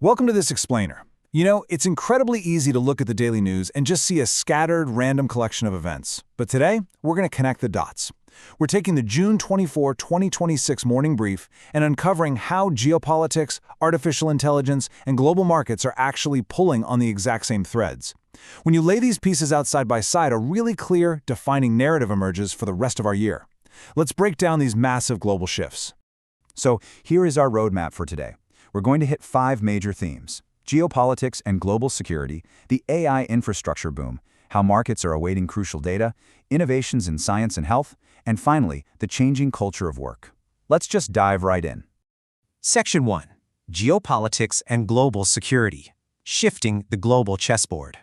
Welcome to this explainer. You know, it's incredibly easy to look at the daily news and just see a scattered, random collection of events. But today, we're going to connect the dots. We're taking the June 24, 2026 morning brief and uncovering how geopolitics, artificial intelligence, and global markets are actually pulling on the exact same threads. When you lay these pieces out side by side, a really clear, defining narrative emerges for the rest of our year. Let's break down these massive global shifts. So here is our roadmap for today. We're going to hit 5 major themes: geopolitics and global security, the AI infrastructure boom, how markets are awaiting crucial data, innovations in science and health, and finally, the changing culture of work. Let's just dive right in. Section 1. Geopolitics and Global Security. Shifting the Global Chessboard.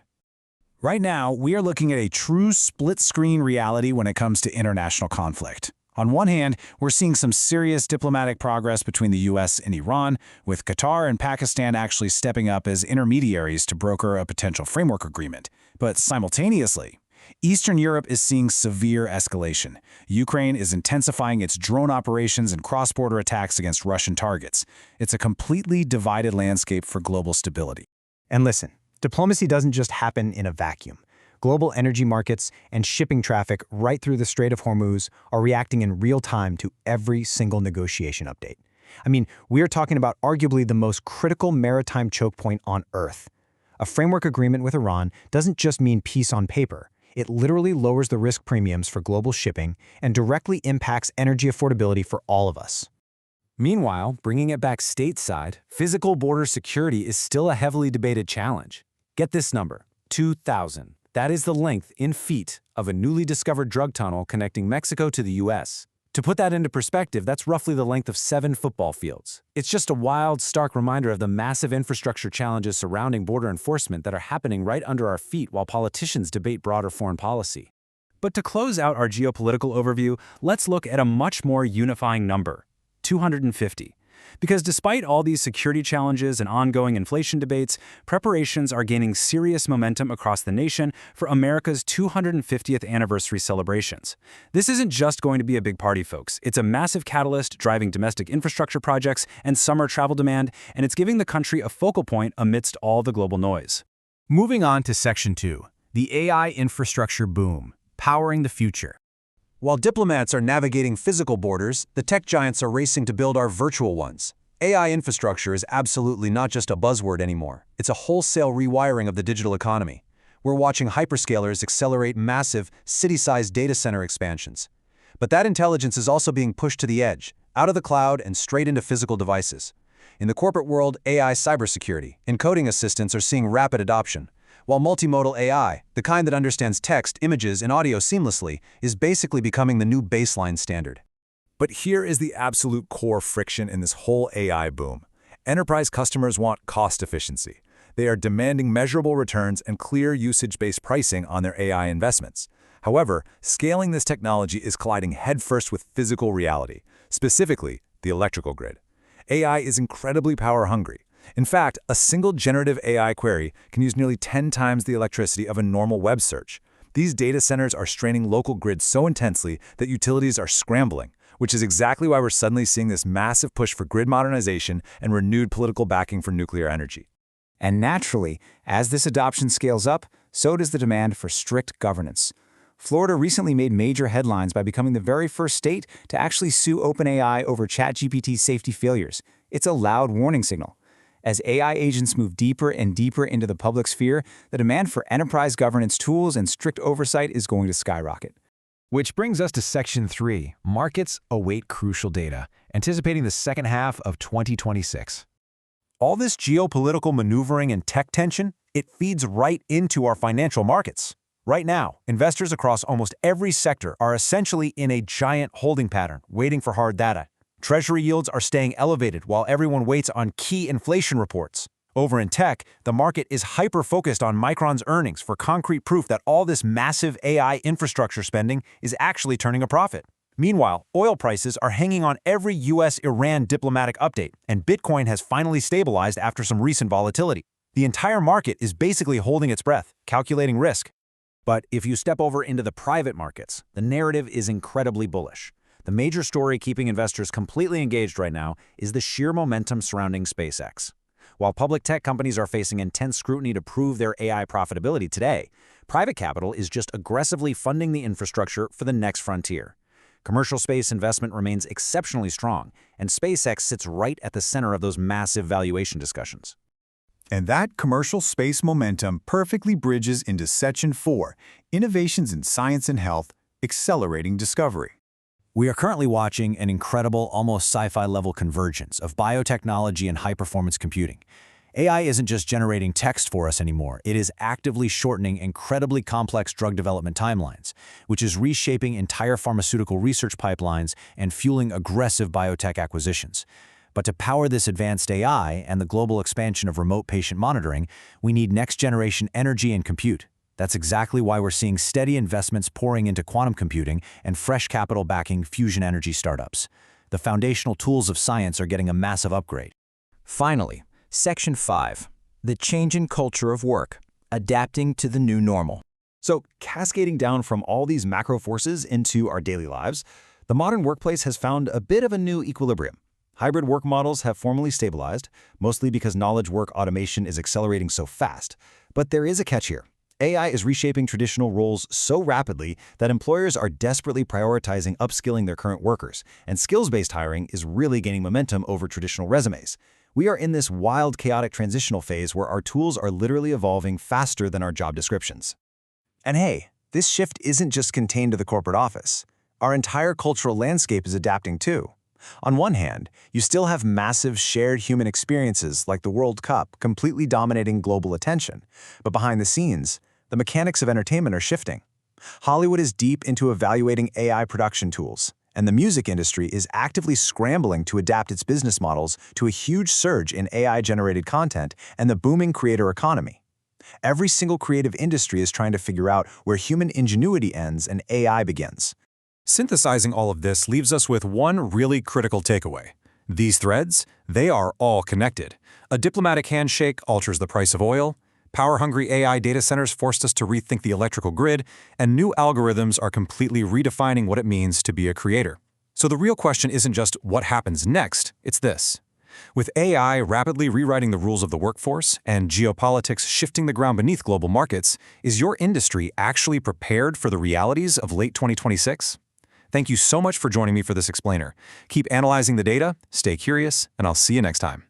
Right now, we are looking at a true split-screen reality when it comes to international conflict. On one hand, we're seeing some serious diplomatic progress between the US and Iran, with Qatar and Pakistan actually stepping up as intermediaries to broker a potential framework agreement. But simultaneously, Eastern Europe is seeing severe escalation. Ukraine is intensifying its drone operations and cross-border attacks against Russian targets. It's a completely divided landscape for global stability. And listen, diplomacy doesn't just happen in a vacuum. Global energy markets and shipping traffic right through the Strait of Hormuz are reacting in real time to every single negotiation update. I mean, we are talking about arguably the most critical maritime choke point on Earth. A framework agreement with Iran doesn't just mean peace on paper. It literally lowers the risk premiums for global shipping and directly impacts energy affordability for all of us. Meanwhile, bringing it back stateside, physical border security is still a heavily debated challenge. Get this number, 2,000. That is the length, in feet, of a newly discovered drug tunnel connecting Mexico to the US. To put that into perspective, that's roughly the length of 7 football fields. It's just a wild, stark reminder of the massive infrastructure challenges surrounding border enforcement that are happening right under our feet while politicians debate broader foreign policy. But to close out our geopolitical overview, let's look at a much more unifying number, 250. Because despite all these security challenges and ongoing inflation debates, preparations are gaining serious momentum across the nation for America's 250th anniversary celebrations. This isn't just going to be a big party, folks. It's a massive catalyst driving domestic infrastructure projects and summer travel demand, and it's giving the country a focal point amidst all the global noise. Moving on to Section 2, the AI infrastructure boom, powering the future. While diplomats are navigating physical borders, the tech giants are racing to build our virtual ones. AI infrastructure is absolutely not just a buzzword anymore. It's a wholesale rewiring of the digital economy. We're watching hyperscalers accelerate massive, city-sized data center expansions. But that intelligence is also being pushed to the edge, out of the cloud and straight into physical devices. In the corporate world, AI cybersecurity and coding assistants are seeing rapid adoption, while multimodal AI, the kind that understands text, images, and audio seamlessly, is basically becoming the new baseline standard. But here is the absolute core friction in this whole AI boom. Enterprise customers want cost efficiency. They are demanding measurable returns and clear usage-based pricing on their AI investments. However, scaling this technology is colliding headfirst with physical reality, specifically the electrical grid. AI is incredibly power-hungry. In fact, a single generative AI query can use nearly 10 times the electricity of a normal web search. These data centers are straining local grids so intensely that utilities are scrambling, which is exactly why we're suddenly seeing this massive push for grid modernization and renewed political backing for nuclear energy. And naturally, as this adoption scales up, so does the demand for strict governance. Florida recently made major headlines by becoming the very first state to actually sue OpenAI over ChatGPT's safety failures. It's a loud warning signal. As AI agents move deeper and deeper into the public sphere, the demand for enterprise governance tools and strict oversight is going to skyrocket. Which brings us to Section 3, markets await crucial data, anticipating the second half of 2026. All this geopolitical maneuvering and tech tension, it feeds right into our financial markets. Right now, investors across almost every sector are essentially in a giant holding pattern, waiting for hard data. Treasury yields are staying elevated while everyone waits on key inflation reports. Over in tech, the market is hyper-focused on Micron's earnings for concrete proof that all this massive AI infrastructure spending is actually turning a profit. Meanwhile, oil prices are hanging on every US-Iran diplomatic update, and Bitcoin has finally stabilized after some recent volatility. The entire market is basically holding its breath, calculating risk. But if you step over into the private markets, the narrative is incredibly bullish. The major story keeping investors completely engaged right now is the sheer momentum surrounding SpaceX. While public tech companies are facing intense scrutiny to prove their AI profitability today, private capital is just aggressively funding the infrastructure for the next frontier. Commercial space investment remains exceptionally strong, and SpaceX sits right at the center of those massive valuation discussions. And that commercial space momentum perfectly bridges into Section 4, Innovations in Science and Health, Accelerating Discovery. We are currently watching an incredible, almost sci-fi level convergence of biotechnology and high-performance computing. AI isn't just generating text for us anymore, it is actively shortening incredibly complex drug development timelines, which is reshaping entire pharmaceutical research pipelines and fueling aggressive biotech acquisitions. But to power this advanced AI and the global expansion of remote patient monitoring, we need next-generation energy and compute. That's exactly why we're seeing steady investments pouring into quantum computing and fresh capital backing fusion energy startups. The foundational tools of science are getting a massive upgrade. Finally, Section 5, the change in culture of work, adapting to the new normal. So, cascading down from all these macro forces into our daily lives, the modern workplace has found a bit of a new equilibrium. Hybrid work models have formally stabilized, mostly because knowledge work automation is accelerating so fast. But there is a catch here. AI is reshaping traditional roles so rapidly that employers are desperately prioritizing upskilling their current workers, and skills-based hiring is really gaining momentum over traditional resumes. We are in this wild, chaotic transitional phase where our tools are literally evolving faster than our job descriptions. And hey, this shift isn't just contained to the corporate office. Our entire cultural landscape is adapting too. On one hand, you still have massive shared human experiences like the World Cup completely dominating global attention, but behind the scenes, the mechanics of entertainment are shifting. Hollywood is deep into evaluating AI production tools, and the music industry is actively scrambling to adapt its business models to a huge surge in AI-generated content and the booming creator economy. Every single creative industry is trying to figure out where human ingenuity ends and AI begins. Synthesizing all of this leaves us with one really critical takeaway. These threads, they are all connected. A diplomatic handshake alters the price of oil, power-hungry AI data centers forced us to rethink the electrical grid, and new algorithms are completely redefining what it means to be a creator. So the real question isn't just what happens next, it's this. With AI rapidly rewriting the rules of the workforce and geopolitics shifting the ground beneath global markets, is your industry actually prepared for the realities of late 2026? Thank you so much for joining me for this explainer. Keep analyzing the data, stay curious, and I'll see you next time.